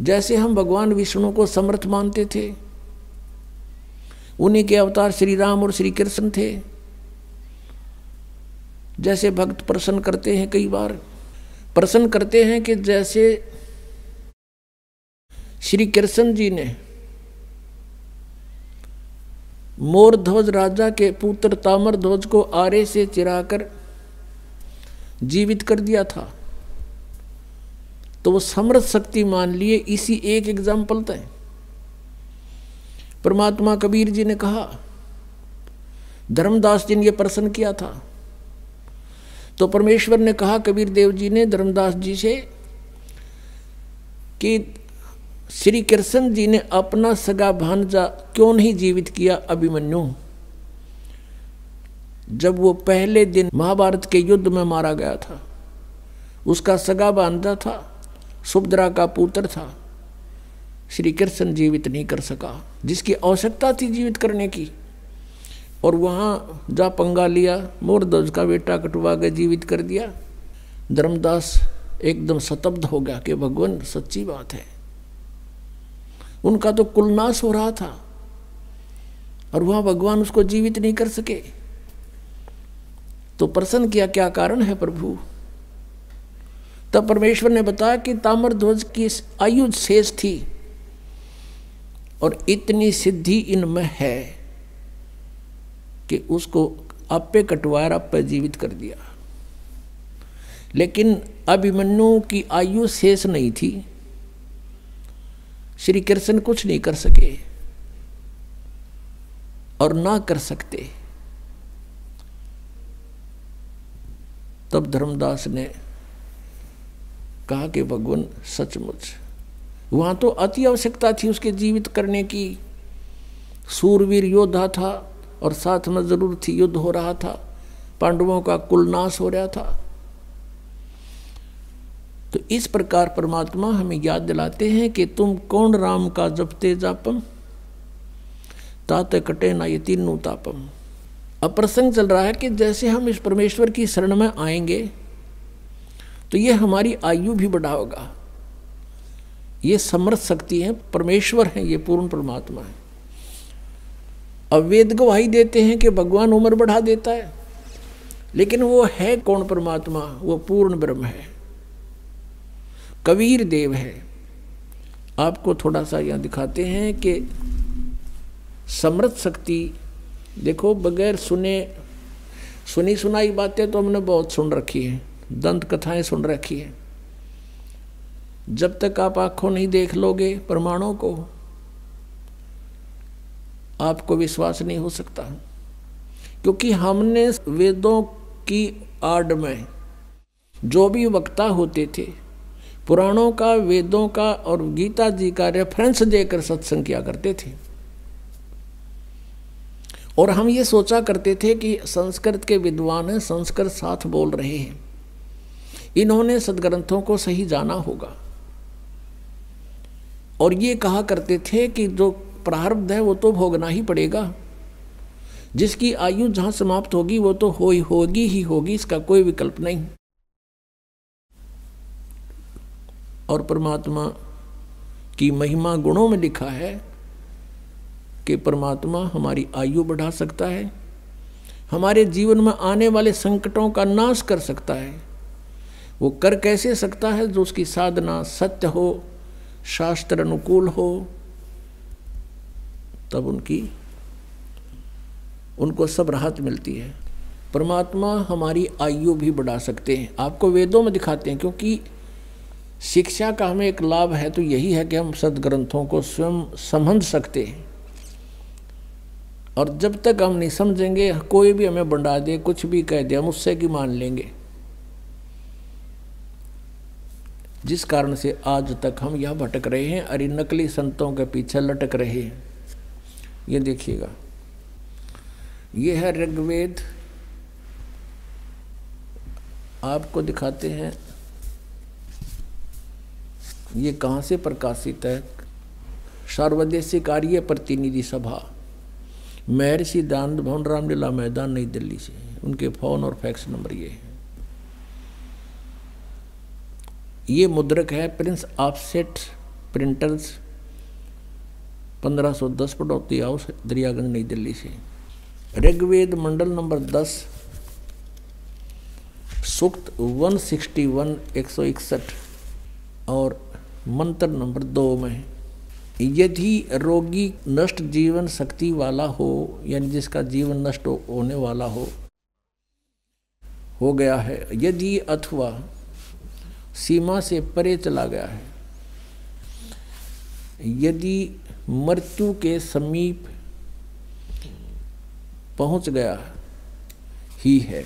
जैसे हम भगवान विष्णु को समर्थ मानते थे, उन्हीं के अवतार श्री राम और श्री कृष्ण थे। जैसे भक्त प्रसन्न करते हैं, कई बार प्रसन्न करते हैं कि जैसे श्री कृष्ण जी ने मोरध्वज राजा के पुत्र ताम्रध्वज को आरे से चिराकर जीवित कर दिया था, तो वो समर्थ शक्ति मान लिए। इसी एक एग्जाम्पल था। परमात्मा कबीर जी ने कहा, धर्मदास जी ने ये प्रश्न किया था, तो परमेश्वर ने कहा कबीर देव जी ने धर्मदास जी से कि श्री कृष्ण जी ने अपना सगा भांजा क्यों नहीं जीवित किया अभिमन्यु, जब वो पहले दिन महाभारत के युद्ध में मारा गया था। उसका सगा भांजा था, सुभद्रा का पुत्र था। श्री कृष्ण जीवित नहीं कर सका, जिसकी आवश्यकता थी जीवित करने की, और वहाँ जा पंगा लिया, मोरध्वज का बेटा कटवा के जीवित कर दिया। धर्मदास एकदम स्तब्ध हो गया कि भगवान सच्ची बात है। उनका तो कुलनाश हो रहा था और वहाँ भगवान उसको जीवित नहीं कर सके। तो प्रश्न किया, क्या कारण है प्रभु? तब परमेश्वर ने बताया कि ताम्रध्वज की आयु शेष थी और इतनी सिद्धि इनमें है कि उसको आपे कटवाया, आपे जीवित कर दिया। लेकिन अभिमन्यु की आयु शेष नहीं थी, श्री कृष्ण कुछ नहीं कर सके और ना कर सकते। तब धर्मदास ने कहा कि भगवान सचमुच वहां तो अति आवश्यकता थी उसके जीवित करने की। सूरवीर योद्धा था और साथ में जरूर थी, युद्ध हो रहा था, पांडवों का कुलनाश हो रहा था। तो इस प्रकार परमात्मा हमें याद दिलाते हैं कि तुम कौन राम का जपते जापम, ताते कटे ना ये तीनों तापम। अब प्रसंग चल रहा है कि जैसे हम इस परमेश्वर की शरण में आएंगे तो ये हमारी आयु भी बढ़ाएगा। ये समर्थ शक्ति है, परमेश्वर है, ये पूर्ण परमात्मा है। अब वेद गवाही देते हैं कि भगवान उम्र बढ़ा देता है, लेकिन वो है कौन परमात्मा? वो पूर्ण ब्रह्म है, कबीर देव है। आपको थोड़ा सा यहाँ दिखाते हैं कि समर्थ शक्ति देखो, बगैर सुनी सुनाई बातें तो हमने बहुत सुन रखी है, दंत कथाएं सुन रखी है। जब तक आप आंखों नहीं देख लोगे प्रमाणों को, आपको विश्वास नहीं हो सकता। क्योंकि हमने वेदों की आड़ में जो भी वक्ता होते थे, पुराणों का, वेदों का और गीता जी का रेफरेंस देकर सत्संग किया करते थे। और हम ये सोचा करते थे कि संस्कृत के विद्वान हैं, संस्कृत साथ बोल रहे हैं, इन्होंने सदग्रंथों को सही जाना होगा। और ये कहा करते थे कि जो प्रारब्ध है वो तो भोगना ही पड़ेगा, जिसकी आयु जहां समाप्त होगी वो तो होगी ही होगी, इसका कोई विकल्प नहीं। और परमात्मा की महिमा गुणों में लिखा है कि परमात्मा हमारी आयु बढ़ा सकता है, हमारे जीवन में आने वाले संकटों का नाश कर सकता है। वो कर कैसे सकता है? जो उसकी साधना सत्य हो, शास्त्र अनुकूल हो, तब उनको सब राहत मिलती है। परमात्मा हमारी आयु भी बढ़ा सकते हैं, आपको वेदों में दिखाते हैं। क्योंकि शिक्षा का हमें एक लाभ है तो यही है कि हम सदग्रंथों को स्वयं समझ सकते हैं। और जब तक हम नहीं समझेंगे, कोई भी हमें बंडा दे, कुछ भी कह दे, हम उससे की मान लेंगे। जिस कारण से आज तक हम यह भटक रहे हैं, अरे नकली संतों के पीछे लटक रहे हैं। ये देखिएगा, ये है ऋग्वेद, आपको दिखाते हैं ये कहाँ से प्रकाशित है। सर्वदेशिक आर्य प्रतिनिधि सभा, महर्षि दानंद भवन, रामलीला मैदान, नई दिल्ली से। उनके फोन और फैक्स नंबर ये है। ये मुद्रक है Prince Offset Printers 1510 Pataudi house, Daryaganj, New Delhi से। ऋग्वेद मंडल नंबर 10 सूक्त 161 161 और मंत्र नंबर 2 में, यदि रोगी नष्ट जीवन शक्ति वाला हो, यानी जिसका जीवन नष्ट होने वाला हो गया है, यदि अथवा सीमा से परे चला गया है, यदि मृत्यु के समीप पहुंच गया ही है,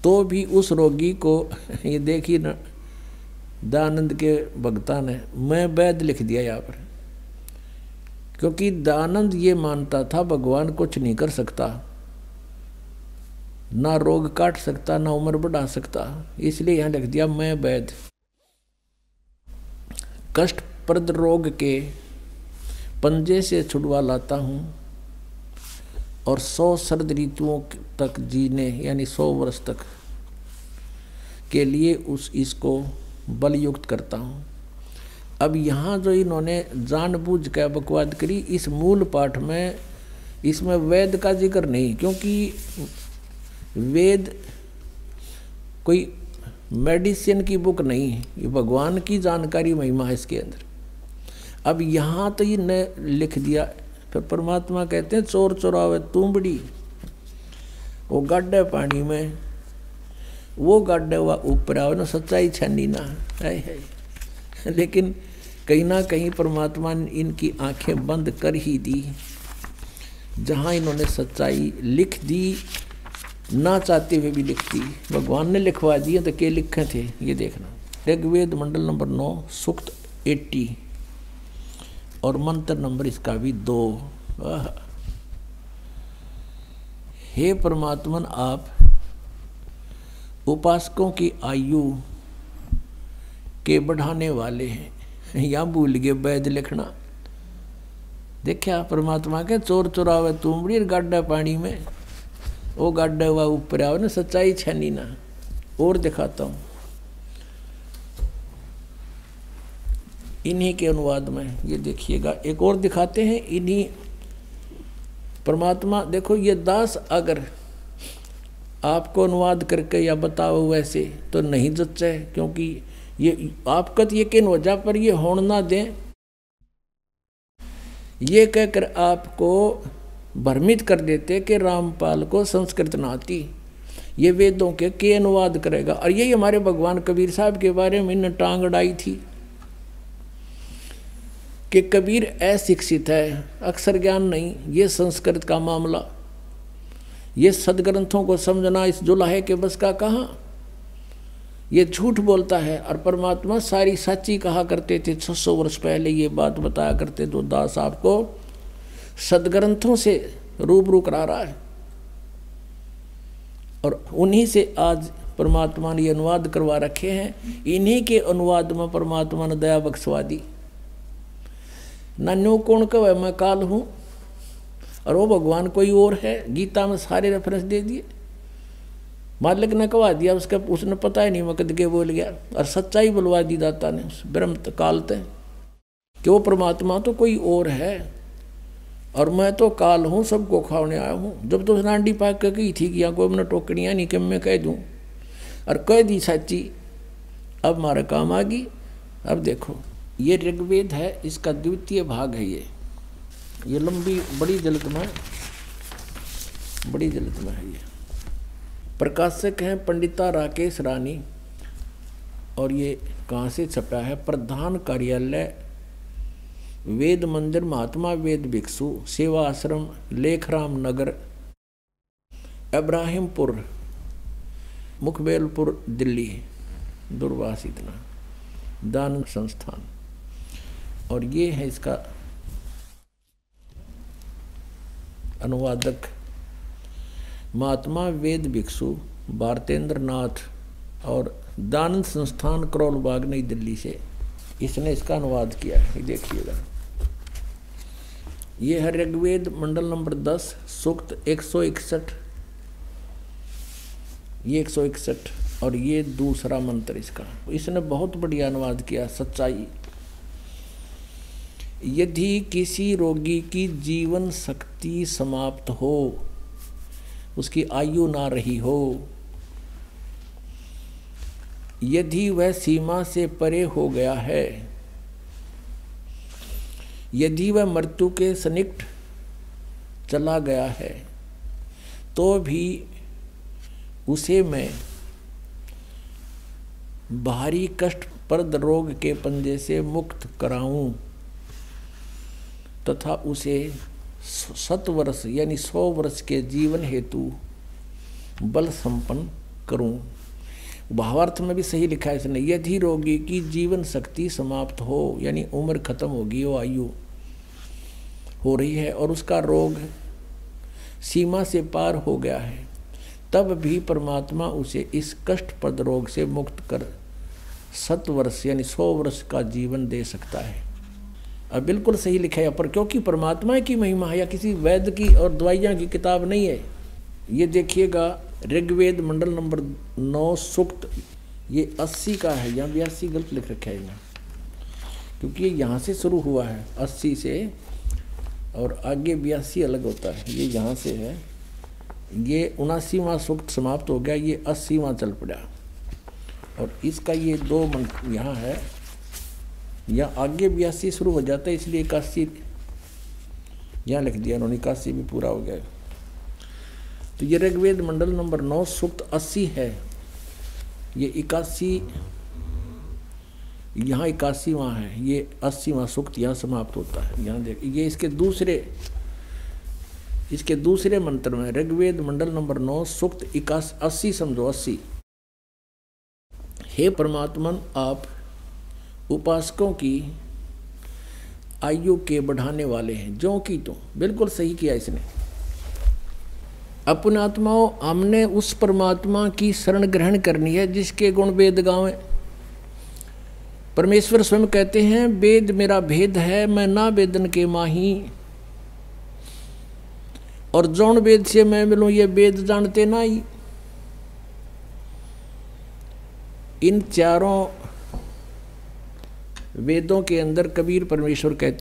तो भी उस रोगी को, ये देखिए ना, दयानंद के भक्ता ने मैं वैद लिख दिया यहाँ पर, क्योंकि दयानंद ये मानता था भगवान कुछ नहीं कर सकता, ना रोग काट सकता, ना उम्र बढ़ा सकता, इसलिए यहाँ लिख दिया मैं वैद। कष्टप्रद रोग के पंजे से छुड़वा लाता हूँ और 100 शरद ऋतुओं तक जीने, यानी 100 वर्ष तक के लिए इसको बलयुक्त करता हूँ। अब यहाँ जो इन्होंने जानबूझ कर बकवाद करी, इस मूल पाठ में इसमें वेद का जिक्र नहीं, क्योंकि वेद कोई मेडिसिन की बुक नहीं है, ये भगवान की जानकारी महिमा है इसके अंदर। अब यहाँ तो ये न लिख दिया, फिर परमात्मा कहते हैं चोर चोरावे तुंबड़ी, वो गाड्डे पानी में, वो गाड्डे हुआ ऊपर आवे ना, सच्चाई छानी ना है। लेकिन कहीं ना कहीं परमात्मा ने इनकी आंखें बंद कर ही दी, जहाँ इन्होंने सच्चाई लिख दी, ना चाहते हुए भी लिख दी, भगवान ने लिखवा दिए तो क्या लिखे थे ये देखना। ऋग्वेद मंडल नंबर 9 सूक्त 80 और मंत्र नंबर इसका भी 2। हे परमात्मन, आप उपासकों की आयु के बढ़ाने वाले हैं। यहाँ भूल गए वैद लिखना। देखा परमात्मा के चोर चोरावे तुमड़ी गाड्डा पानी में, वो गाड्डा हुआ ऊपर आओ ना, सच्चाई छानी ना। और दिखाता हूँ इन्हीं के अनुवाद में, ये देखिएगा एक और दिखाते हैं इन्हीं परमात्मा। देखो ये दास अगर आपको अनुवाद करके या बताओ वैसे तो नहीं जच्चा है, क्योंकि ये आपका तो यकीन वजह पर ये होड़ ना दें, ये कहकर आपको भ्रमित कर देते कि रामपाल को संस्कृत ना आती, ये वेदों के अनुवाद करेगा। और यही हमारे भगवान कबीर साहब के बारे में इन्हें टांग अड़ाई थी कि कबीर अशिक्षित है, अक्षर ज्ञान नहीं, ये संस्कृत का मामला, ये सदग्रंथों को समझना इस जुलाहे के बस का कहाँ, ये झूठ बोलता है। और परमात्मा सारी सच्ची कहा करते थे। 600 वर्ष पहले ये बात बताया करते, तो दास आपको सदग्रंथों से रूबरू करा रहा है, और उन्हीं से आज परमात्मा ने अनुवाद करवा रखे हैं। इन्हीं के अनुवाद में परमात्मा ने दया बख्शवा दी। नन्नू कौन कहे मैं काल हूँ और वो भगवान कोई और है, गीता में सारे रेफरेंस दे दिए। मालिक ने कहा दिया, उसका उसने पता ही नहीं मैं कद के बोल गया, और सच्चाई बुलवा दी दाता ने उस ब्रह्म काल ते कि वो परमात्मा तो कोई और है और मैं तो काल हूँ, सबको खाने आया हूँ। जब तो उसने आंडी पाक के कही थी कि यहाँ कोई मैंने टोकड़ियाँ नहीं कि मैं कह दूँ, और कह दी सच्ची, अब हमारा काम आ गई। अब देखो ये ऋग्वेद है, इसका द्वितीय भाग है। ये लंबी बड़ी जल्द में है। ये प्रकाशक हैं पंडिता राकेश रानी, और ये कहाँ से छपा है? प्रधान कार्यालय वेद मंदिर महात्मा वेद भिक्षु सेवा आश्रम लेखराम नगर इब्राहिमपुर मुखबेलपुर दिल्ली, दूरवास इतना, दान संस्थान। और ये है इसका अनुवादक महात्मा वेद भिक्षु भारतेंद्र नाथ, और दानंद संस्थान करोलबाग नई दिल्ली से इसने इसका अनुवाद किया है। देखिएगा ये है ऋग्वेद मंडल नंबर 10 सूक्त 161, ये 161 और ये दूसरा मंत्र इसका। इसने बहुत बढ़िया अनुवाद किया, सच्चाई यदि किसी रोगी की जीवन शक्ति समाप्त हो, उसकी आयु ना रही हो, यदि वह सीमा से परे हो गया है, यदि वह मृत्यु के सन्निकट चला गया है, तो भी उसे मैं भारी कष्टप्रद रोग के पंजे से मुक्त कराऊं तथा उसे 7 वर्ष यानी 100 वर्ष के जीवन हेतु बल संपन्न करूं। भावार्थ में भी सही लिखा है इसने, यदि रोगी की जीवन शक्ति समाप्त हो, यानी उम्र खत्म होगी, वो आयु हो रही है और उसका रोग सीमा से पार हो गया है, तब भी परमात्मा उसे इस कष्टप्रद रोग से मुक्त कर 7 वर्ष यानी 100 वर्ष का जीवन दे सकता है। अब बिल्कुल सही लिखा है, पर क्योंकि परमात्मा की महिमा है या किसी वैद्य की और दवाइयाँ की किताब नहीं है। ये देखिएगा ऋग्वेद मंडल नंबर 9 सूक्त, ये 80 का है, यहाँ 82 गलत लिख रखा है इन्हें, क्योंकि ये यहाँ से शुरू हुआ है 80 से और आगे 82 अलग होता है, ये यहाँ से है। ये 79वां सूक्त समाप्त हो गया, ये 80वां चल पड़ा और इसका ये 2 मंत्र यहाँ है, यहाँ आगे 82 शुरू हो जाता है, इसलिए 81 यहाँ लिख दिया उन्होंने, 81 भी पूरा हो गया। तो ये ऋग्वेद मंडल नंबर 9 सूक्त 80 है, ये 81 यहाँ 81वां है, ये 80वां सूक्त यहाँ समाप्त होता है। यहाँ देख, ये इसके दूसरे मंत्र में ऋग्वेद मंडल नंबर 9 सूक्त 80 समझो 80। हे परमात्मन, आप उपासकों की आयु के बढ़ाने वाले हैं, जो कि तो बिल्कुल सही किया इसने। अपने आत्माओं, हमने उस परमात्मा की शरण ग्रहण करनी है जिसके गुण वेद गावें। परमेश्वर स्वयं कहते हैं, वेद मेरा भेद है, मैं ना वेदन के माही, और जौन वेद से मैं मिलूं ये वेद जानते ना ही। इन चारों वेदों के अंदर कबीर परमेश्वर कहते